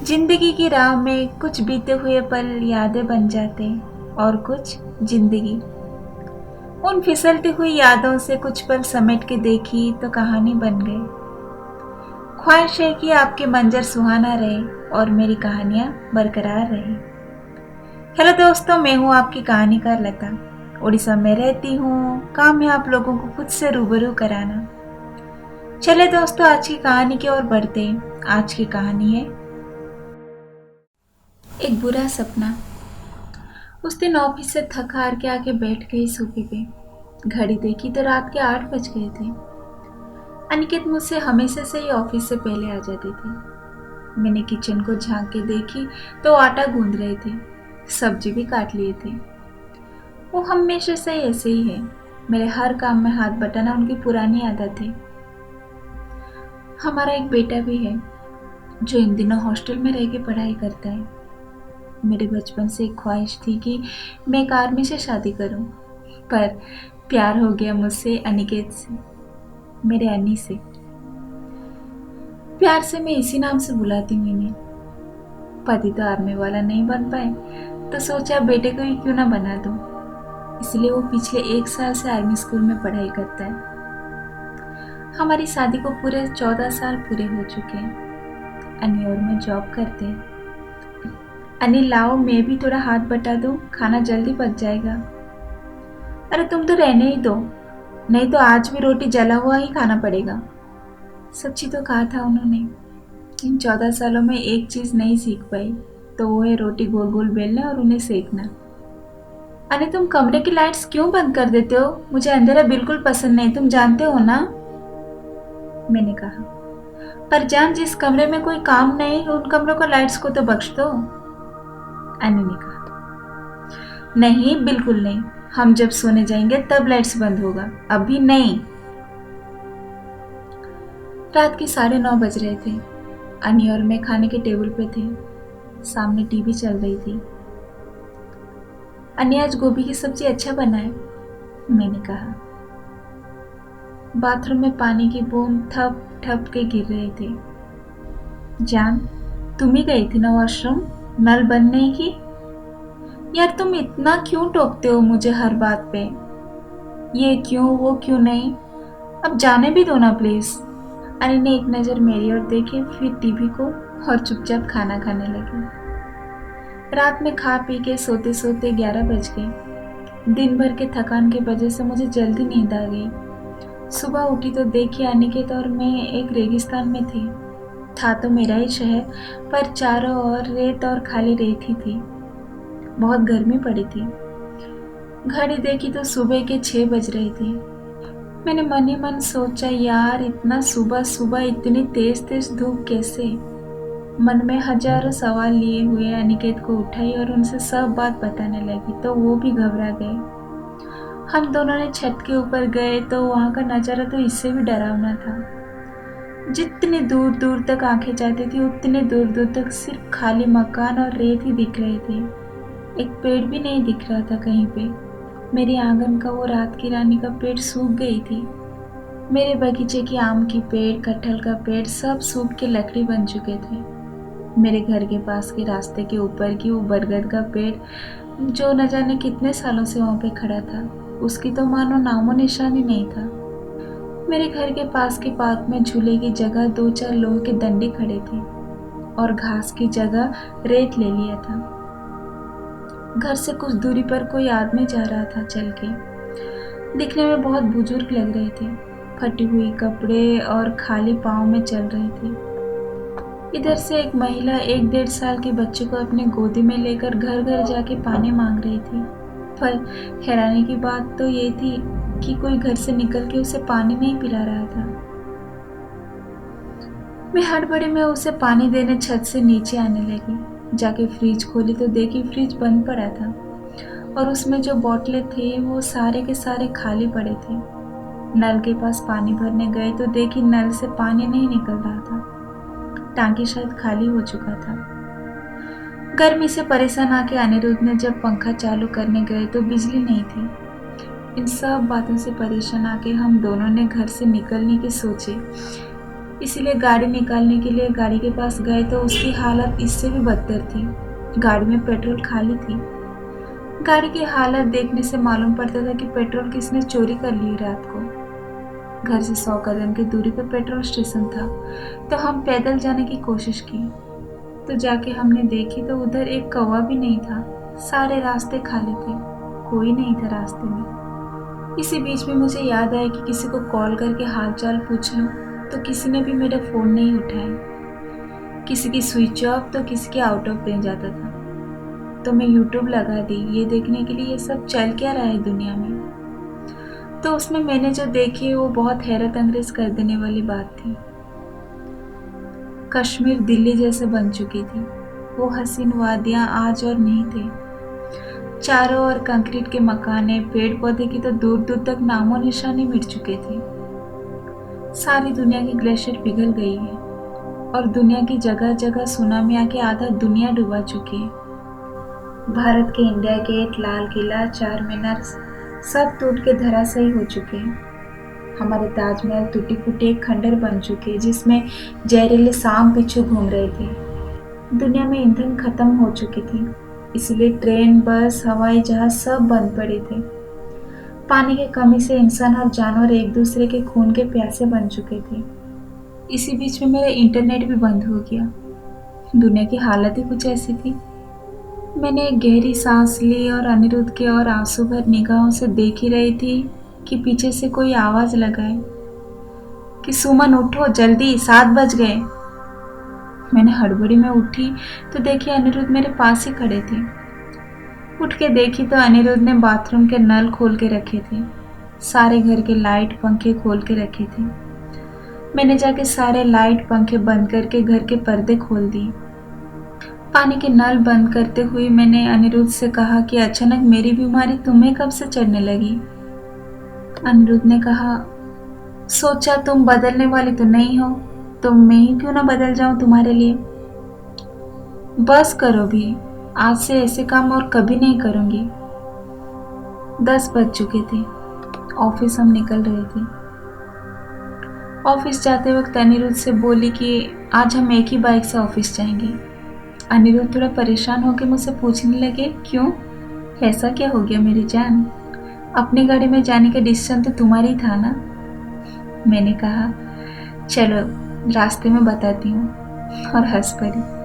जिंदगी की राह में कुछ बीते हुए पल यादें बन जाते और कुछ जिंदगी। उन फिसलती हुई यादों से कुछ पल समेट के देखी तो कहानी बन गई। ख्वाहिश है कि आपके मंजर सुहाना रहे और मेरी कहानियां बरकरार रहे। हेलो दोस्तों, मैं हूं आपकी कहानीकार लता। उड़ीसा में रहती हूं। काम है आप लोगों को खुद से रूबरू कराना। चले दोस्तों, आज की कहानी की ओर बढ़ते हैं। आज की कहानी है एक बुरा सपना। उस दिन ऑफिस से थक हार के आके बैठ गई सोफे पे। घड़ी देखी तो रात के 8 बज गए थे। अनिकेत मुझसे हमेशा से ही ऑफिस से पहले आ जाते थे। मैंने किचन को झांक के देखी तो आटा गूंद रहे थे, सब्जी भी काट लिए थे। वो हमेशा से ऐसे ही है। मेरे हर काम में हाथ बटाना उनकी पुरानी आदत है। हमारा एक बेटा भी है जो इन दिनों हॉस्टल में रह के पढ़ाई करता है। मेरे बचपन से एक ख्वाहिश थी कि मैं एक आर्मी से शादी करूं, पर प्यार हो गया मुझसे अनिकेत से, मेरे अन्नी से। प्यार से मैं इसी नाम से बुलाती हूँ इन्हें। पति तो आर्मी वाला नहीं बन पाए तो सोचा बेटे को ही क्यों ना बना दूं। इसलिए वो पिछले 1 साल से आर्मी स्कूल में पढ़ाई करता है। हमारी शादी को पूरे 14 साल पूरे हो चुके हैं। अन्नी और मैं जॉब करते हैं। अन्नी लाओ, मैं भी थोड़ा हाथ बटा दूं, खाना जल्दी पक जाएगा। अरे तुम तो रहने ही दो, नहीं तो आज भी रोटी जला हुआ ही खाना पड़ेगा। सच्ची तो कहा था उन्होंने। इन 14 सालों में एक चीज नहीं सीख पाई, तो वो है रोटी गोल गोल बेलना और उन्हें सेकना। अरे तुम कमरे की लाइट्स क्यों बंद कर देते हो? मुझे अंधेरा बिल्कुल पसंद नहीं, तुम जानते हो ना, मैंने कहा। पर जान, जिस कमरे में कोई काम नहीं उन कमरों को लाइट्स को तो बख्श दो, अन्नी ने कहा। नहीं, बिल्कुल नहीं। हम जब सोने जाएंगे तब लाइट्स बंद होगा, अभी नहीं। रात के 9:30 बज रहे थे। अन्नी और मैं खाने के टेबल पे थे। सामने टीवी चल रही थी। अन्नी, आज गोभी की सब्जी अच्छा बना है, मैंने कहा। बाथरूम में पानी की बूंद ठप ठप के गिर रहे थे। जान, तुम ही गई थी ना वॉशरूम नल बंद नहीं की? यार तुम इतना क्यों टोकते हो मुझे हर बात पे? ये क्यों वो क्यों नहीं, अब जाने भी दो ना प्लीज। अन्नी ने एक नजर मेरी ओर देखी, फिर टीवी को, और चुपचाप खाना खाने लगी। रात में खा पी के सोते सोते 11 बज गए। दिन भर के थकान की वजह से मुझे जल्दी नींद आ गई। सुबह उठी तो देखी अनिकेत और मैं एक रेगिस्तान में थे। था तो मेरा ही शहर, पर चारों ओर रेत और खाली रेत ही थी। बहुत गर्मी पड़ी थी। घड़ी देखी तो सुबह के 6 बज रहे थे। मैंने मन ही मन सोचा, यार इतना सुबह सुबह इतनी तेज तेज धूप कैसे? मन में हजारों सवाल लिए हुए अनिकेत को उठाई और उनसे सब बात बताने लगी तो वो भी घबरा गए। हम दोनों ने छत के ऊपर गए तो वहां का नजारा तो इससे भी डरावना था। जितनी दूर दूर तक आंखें जाती थी उतनी दूर दूर तक सिर्फ खाली मकान और रेत ही दिख रहे थे। एक पेड़ भी नहीं दिख रहा था कहीं पे। मेरे आंगन का वो रात की रानी का पेड़ सूख गई थी। मेरे बगीचे की आम की पेड़, कटहल का पेड़ सब सूख के लकड़ी बन चुके थे। मेरे घर के पास के रास्ते के ऊपर की वो बरगद का पेड़, जो न जाने कितने सालों से वहां पे खड़ा था, उसकी तो मानो नामो निशान ही नहीं था। मेरे घर के पास के पार्क में झूले की जगह 2-4 लोहे के डंडे खड़े थे और घास की जगह रेत ले लिया था। घर से कुछ दूरी पर कोई आदमी जा रहा था चल के। दिखने में बहुत बुजुर्ग लग रहे थे। फटी हुई कपड़े और खाली पाँव में चल रहे थे। इधर से एक महिला 1-1.5 साल के बच्चे को अपने गोदी में लेकर घर घर जाके पानी मांग रही थी। पर हैरानी की बात तो ये थी कि कोई घर से निकल के उसे पानी नहीं पिला रहा था। मैं हड़बड़ी में उसे पानी देने छत से नीचे आने लगी। जाके फ्रिज खोली तो देखी फ्रिज बंद पड़ा था और उसमें जो बोतलें थे वो सारे के सारे खाली पड़े थे। नल के पास पानी भरने गए तो देखी नल से पानी नहीं निकल रहा था। टांकी शायद खाली हो चुका था। गर्मी से परेशान आके अनिरुद्ध ने जब पंखा चालू करने गए तो बिजली नहीं थी। इन सब बातों से परेशान आके हम दोनों ने घर से निकलने की सोचे। इसीलिए गाड़ी निकालने के लिए गाड़ी के पास गए तो उसकी हालत इससे भी बदतर थी। गाड़ी में पेट्रोल खाली थी। गाड़ी की हालत देखने से मालूम पड़ता था कि पेट्रोल किसने चोरी कर ली रात को। घर से 100 कदम की दूरी पर पेट्रोल स्टेशन था, तो हम पैदल जाने की कोशिश की। तो जाके हमने देखी तो उधर एक कौवा भी नहीं था। सारे रास्ते खाली थे, कोई नहीं था रास्ते में। इसी बीच में मुझे याद आया कि किसी को कॉल करके हालचाल पूछ लूं, तो किसी ने भी मेरा फ़ोन नहीं उठाया। किसी की स्विच ऑफ तो किसी के आउट ऑफ रेंज आता था। तो मैं यूट्यूब लगा दी ये देखने के लिए ये सब चल क्या रहा है दुनिया में। तो उसमें मैंने जो देखी वो बहुत हैरत अंगेज कर देने वाली बात थी। कश्मीर दिल्ली जैसे बन चुकी थी। वो हसीन वादियाँ आज और नहीं थे। चारों ओर कंक्रीट के मकाने, पेड़ पौधे की तो दूर दूर तक नामो निशानी मिट चुके थे। सारी दुनिया की ग्लेशियर पिघल गई है और दुनिया की जगह जगह सुनामी आके आधा दुनिया डुबा चुकी है। भारत के इंडिया गेट, लाल किला, चार मीनार सब टूट के धराशायी हो चुके हैं। हमारे ताजमहल टूटी फूटी एक खंडर बन चुके जिसमें जहरीले सांप बिच्छू घूम रहे थे। दुनिया में ईंधन खत्म हो चुकी थी, इसलिए ट्रेन, बस, हवाई जहाज सब बंद पड़े थे। पानी की कमी से इंसान और जानवर एक दूसरे के खून के प्यासे बन चुके थे। इसी बीच में मेरा इंटरनेट भी बंद हो गया। दुनिया की हालत ही कुछ ऐसी थी। मैंने एक गहरी सांस ली और अनिरुद्ध के और आंसू भर निगाहों से देख ही रही थी कि पीछे से कोई आवाज लगाए कि सुमन उठो जल्दी, 7 बज गए। मैंने हड़बड़ी में उठी तो देखी अनिरुद्ध मेरे पास ही खड़े थे। उठ के देखी तो अनिरुद्ध ने बाथरूम के नल खोल के रखे थे, सारे घर के लाइट पंखे खोल के रखे थे। मैंने जाके सारे लाइट पंखे बंद करके घर के पर्दे खोल दिए। पानी के नल बंद करते हुए मैंने अनिरुद्ध से कहा कि अचानक मेरी बीमारी तुम्हें कब से चढ़ने लगी। अनिरुद्ध ने कहा, सोचा तुम बदलने वाली तो नहीं हो, तो मैं ही क्यों ना बदल जाऊं तुम्हारे लिए। बस करो भी, आज से ऐसे काम और कभी नहीं करूंगी। 10 बज चुके थे। ऑफिस हम निकल रहे थे। ऑफिस जाते वक्त अनिरुद्ध से बोली कि आज हम एक ही बाइक से ऑफिस जाएंगे। अनिरुद्ध थोड़ा परेशान होकर मुझसे पूछने लगे, क्यों, ऐसा क्या हो गया मेरी जान? अपनी गाड़ी में जाने का डिसीजन तो तुम्हारी था ना। मैंने कहा, चलो रास्ते में बताती हूँ, और हंस पड़ी।